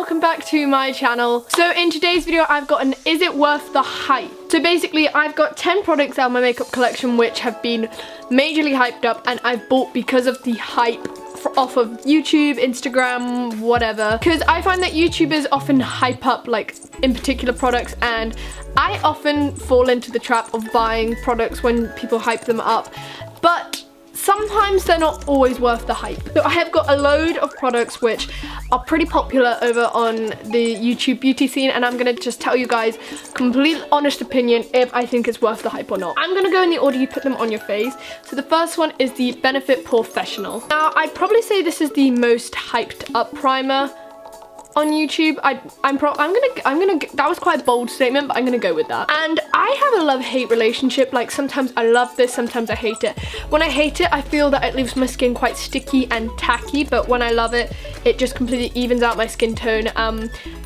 welcome back to my channel. So in today's video I've got an is it worth the hype? So basically I've got 10 products out of my makeup collection which have been majorly hyped up and I've bought because of the hype off of YouTube, Instagram, whatever. Because I find that YouTubers often hype up like in particular products and I often fall into the trap of buying products when people hype them up. But sometimes they're not always worth the hype. So I have got a load of products which are pretty popular over on the YouTube beauty scene and I'm gonna just tell you guys complete honest opinion if I think it's worth the hype or not. I'm gonna go in the order you put them on your face. So the first one is the Benefit Professional. Now I'd probably say this is the most hyped up primer on YouTube. I'm gonna that was quite a bold statement, but I'm gonna go with that. And I have a love-hate relationship. Like sometimes I love this, sometimes I hate it. When I hate it, I feel that it leaves my skin quite sticky and tacky, but when I love it, it just completely evens out my skin tone.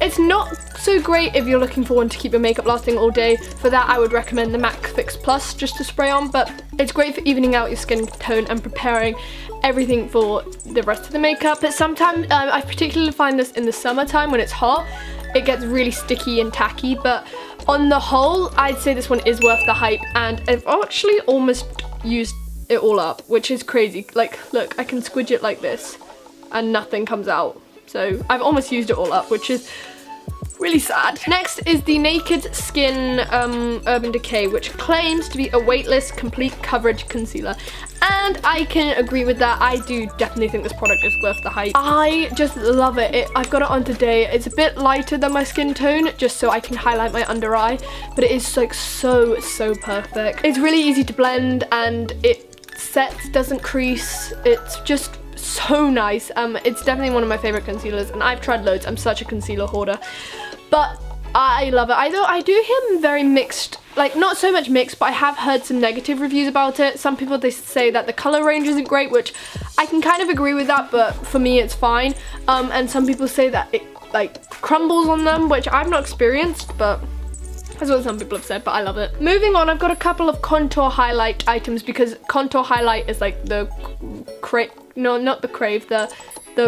It's not so great if you're looking for one to keep your makeup lasting all day. For that, I would recommend the MAC Fix Plus just to spray on, but it's great for evening out your skin tone and preparing everything for the rest of the makeup. But sometimes I particularly find this in the summertime when it's hot, it gets really sticky and tacky, but on the whole I'd say this one is worth the hype and I've actually almost used it all up, which is crazy. Like look, I can squidge it like this and nothing comes out, so I've almost used it all up, which is really sad. Next is the Naked Skin Urban Decay, which claims to be a weightless complete coverage concealer. And I can agree with that. I do definitely think this product is worth the hype. I just love it. I've got it on today. It's a bit lighter than my skin tone, just so I can highlight my under eye, but it is like so perfect. It's really easy to blend and it sets, doesn't crease. It's just so nice. It's definitely one of my favorite concealers and I've tried loads. I'm such a concealer hoarder, but I love it. I do hear very mixed, like not so much mixed, but I have heard some negative reviews about it. Some people, they say that the color range isn't great, which I can kind of agree with that, but for me it's fine. And some people say that it like crumbles on them, which I've not experienced, but that's what some people have said, but I love it. Moving on, I've got a couple of contour highlight items because contour highlight is like the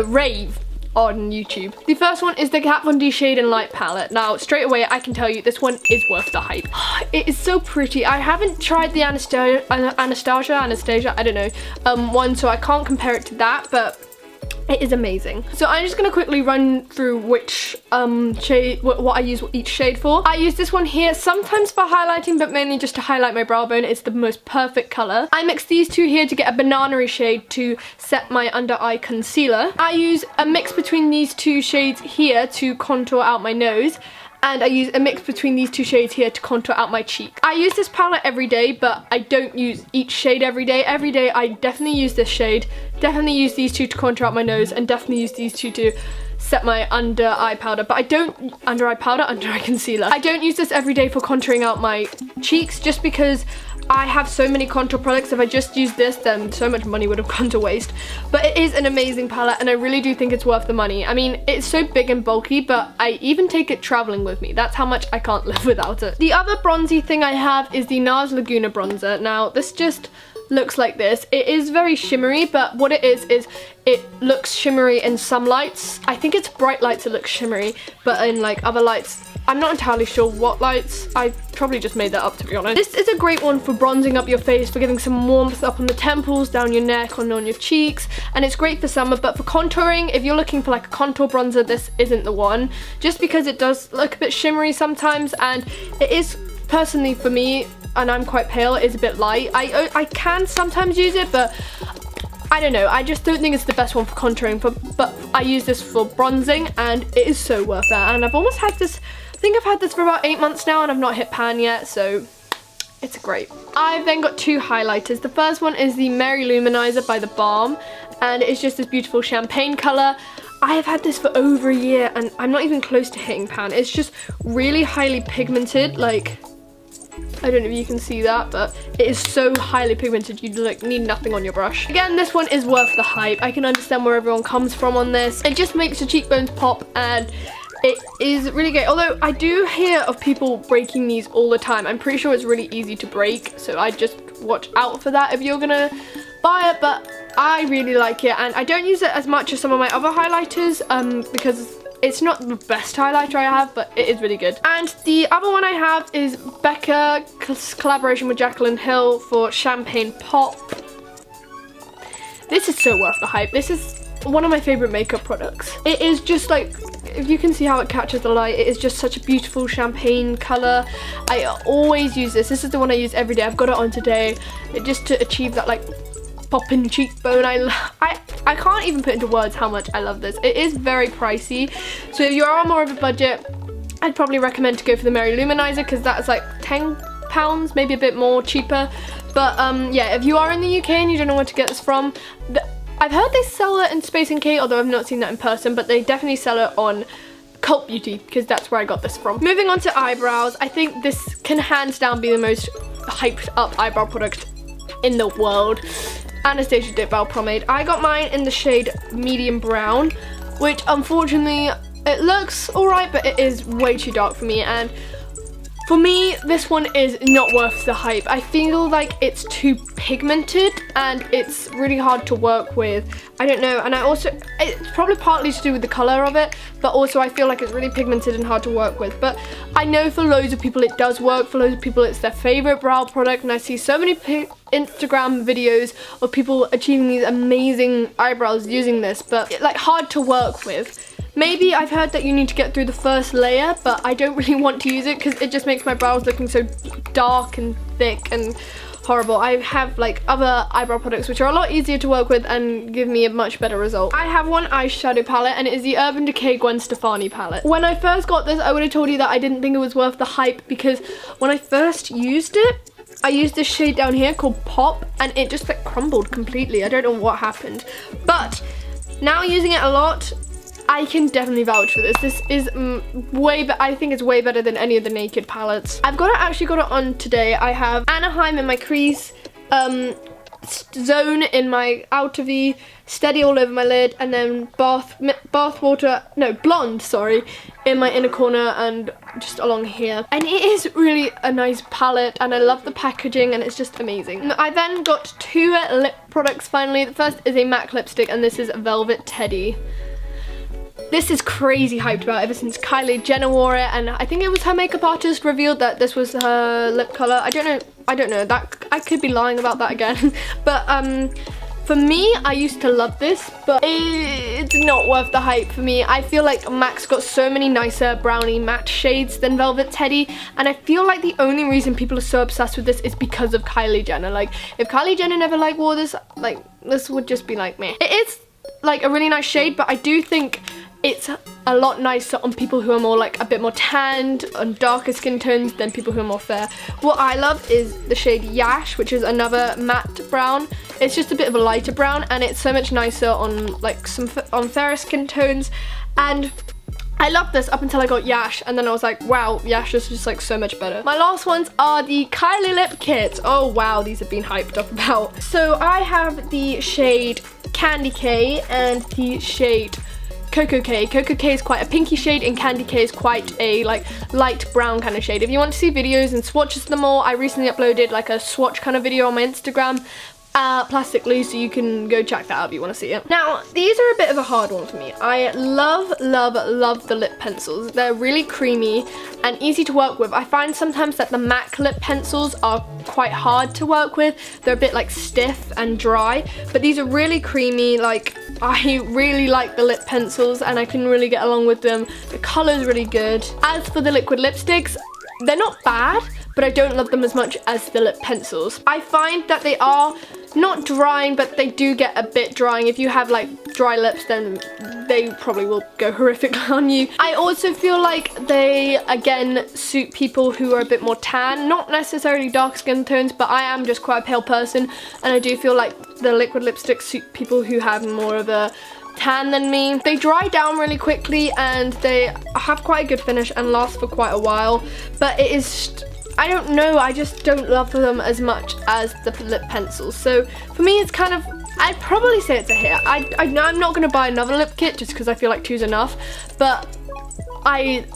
rave on YouTube. The first one is the Kat Von D Shade and Light palette. Now straight away I can tell you this one is worth the hype. It is so pretty. I haven't tried the Anastasia, I don't know, one, so I can't compare it to that, but it is amazing. So I'm just gonna quickly run through which shade, what I use each shade for. I use this one here sometimes for highlighting, but mainly just to highlight my brow bone. It's the most perfect color. I mix these two here to get a banana-y shade to set my under eye concealer. I use a mix between these two shades here to contour out my nose. And I use a mix between these two shades here to contour out my cheek. I use this palette every day, but I don't use each shade every day. Every day I definitely use this shade, definitely use these two to contour out my nose, and definitely use these two to set my under eye powder. But I don't, under eye concealer. I don't use this every day for contouring out my cheeks just because I have so many contour products. If I just used this, then so much money would have gone to waste. But it is an amazing palette and I really do think it's worth the money. I mean, it's so big and bulky, but I even take it traveling with me. That's how much I can't live without it. The other bronzy thing I have is the NARS Laguna bronzer. Now, this just looks like this. It is very shimmery, but what it is it looks shimmery in some lights. I think it's bright lights it looks shimmery, but in like other lights, I'm not entirely sure what lights. I probably just made that up, to be honest. This is a great one for bronzing up your face, for getting some warmth up on the temples, down your neck, on your cheeks, and it's great for summer. But for contouring, if you're looking for like a contour bronzer, this isn't the one, just because it does look a bit shimmery sometimes, and it is, personally for me, and I'm quite pale, it is a bit light. I can sometimes use it, but I don't know, I just don't think it's the best one for contouring, but I use this for bronzing and it is so worth it. And I've almost had this, I think I've had this for about 8 months now and I've not hit pan yet, so it's great. I've then got two highlighters. The first one is the Mary Luminizer by The Balm, and it's just this beautiful champagne color. I have had this for over a year and I'm not even close to hitting pan. It's just really highly pigmented, like, I don't know if you can see that, but it is so highly pigmented, you like need nothing on your brush. Again, this one is worth the hype. I can understand where everyone comes from on this. It just makes your cheekbones pop and it is really great. Although I do hear of people breaking these all the time. I'm pretty sure it's really easy to break, so I just watch out for that if you're gonna buy it, but I really like it and I don't use it as much as some of my other highlighters because It's not the best highlighter I have, but it is really good. And the other one I have is Becca collaboration with Jaclyn Hill for Champagne Pop. This is so worth the hype. This is one of my favorite makeup products. It is just like, if you can see how it catches the light, it is just such a beautiful champagne color. I always use this. This is the one I use every day. I've got it on today just to achieve that like popping cheekbone. I can't even put into words how much I love this. It is very pricey, so if you are on more of a budget, I'd probably recommend to go for the Mary Luminizer, because that's like £10, maybe a bit more cheaper. But yeah, if you are in the UK and you don't know where to get this from, I've heard they sell it in Space & Kate, although I've not seen that in person, but they definitely sell it on Cult Beauty, because that's where I got this from. Moving on to eyebrows, I think this can hands down be the most hyped up eyebrow product in the world. Anastasia Dip Brow Pomade. I got mine in the shade medium brown, which unfortunately it looks alright, but it is way too dark for me, and for me, this one is not worth the hype. I feel like it's too pigmented and it's really hard to work with. I don't know, and it's probably partly to do with the colour of it, but also I feel like it's really pigmented and hard to work with. But I know for loads of people it does work, for loads of people it's their favourite brow product, and I see so many Instagram videos of people achieving these amazing eyebrows using this, but it's like hard to work with. Maybe I've heard that you need to get through the first layer, but I don't really want to use it because it just makes my brows looking so dark and thick and horrible. I have like other eyebrow products which are a lot easier to work with and give me a much better result. I have one eyeshadow palette, and it is the Urban Decay Gwen Stefani palette. When I first got this, I would have told you that I didn't think it was worth the hype, because when I first used it, I used this shade down here called Pop, and it just like crumbled completely. I don't know what happened, but now using it a lot, I can definitely vouch for this. This is I think it's way better than any of the Naked palettes. I've actually got it on today. I have Anaheim in my crease, Zone in my outer V, Steady all over my lid, and then Blonde, sorry, in my inner corner and just along here. And it is really a nice palette, and I love the packaging, and it's just amazing. I then got two lip products finally. The first is a MAC lipstick, and this is Velvet Teddy. This is crazy hyped about ever since Kylie Jenner wore it, and I think it was her makeup artist revealed that this was her lip colour. I don't know, that I could be lying about that again. But for me, I used to love this, but it's not worth the hype for me. I feel like MAC's got so many nicer brownie matte shades than Velvet Teddy, and I feel like the only reason people are so obsessed with this is because of Kylie Jenner. Like, if Kylie Jenner never like wore this, like, this would just be like me. It is like a really nice shade, but I do think it's a lot nicer on people who are more like a bit more tanned and darker skin tones than people who are more fair. What I love is the shade Yash, which is another matte brown. It's just a bit of a lighter brown, and it's so much nicer on like on fairer skin tones. And I loved this up until I got Yash, and then I was like, wow, Yash is just like so much better. My last ones are the Kylie lip kits. Oh wow, these have been hyped up about. So I have the shade Candy K and the shade Cocoa K. Cocoa K is quite a pinky shade, and Candy K is quite a like light brown kind of shade. If you want to see videos and swatches of them all, I recently uploaded like a swatch kind of video on my Instagram, Plastically, so you can go check that out if you want to see it. Now, these are a bit of a hard one for me. I love, love, love the lip pencils. They're really creamy and easy to work with. I find sometimes that the MAC lip pencils are quite hard to work with. They're a bit like stiff and dry, but these are really creamy. Like, I really like the lip pencils and I can really get along with them. The color's really good. As for the liquid lipsticks, they're not bad, but I don't love them as much as the lip pencils. I find that they are not drying, but they do get a bit drying. If you have like dry lips, then they probably will go horrific on you. I also feel like they, again, suit people who are a bit more tan, not necessarily dark skin tones, but I am just quite a pale person, and I do feel like the liquid lipsticks suit people who have more of a tan than me. They dry down really quickly and they have quite a good finish and last for quite a while, but it is, I don't know, I just don't love them as much as the lip pencils. So for me, it's kind of, I'd probably say it's a hit. I'm not going to buy another lip kit just because I feel like two's enough, but I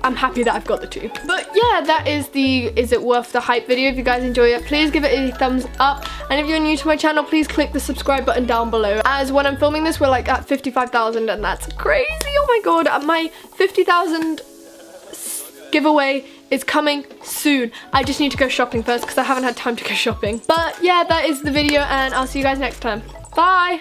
I'm happy that I've got the 2. But yeah, that is the is it worth the hype video. If you guys enjoy it, please give it a thumbs up. And if you're new to my channel, please click the subscribe button down below. As when I'm filming this, we're like at 55,000 and that's crazy. Oh my god, my 50,000 giveaway is coming soon. I just need to go shopping first because I haven't had time to go shopping. But yeah, that is the video and I'll see you guys next time. Bye!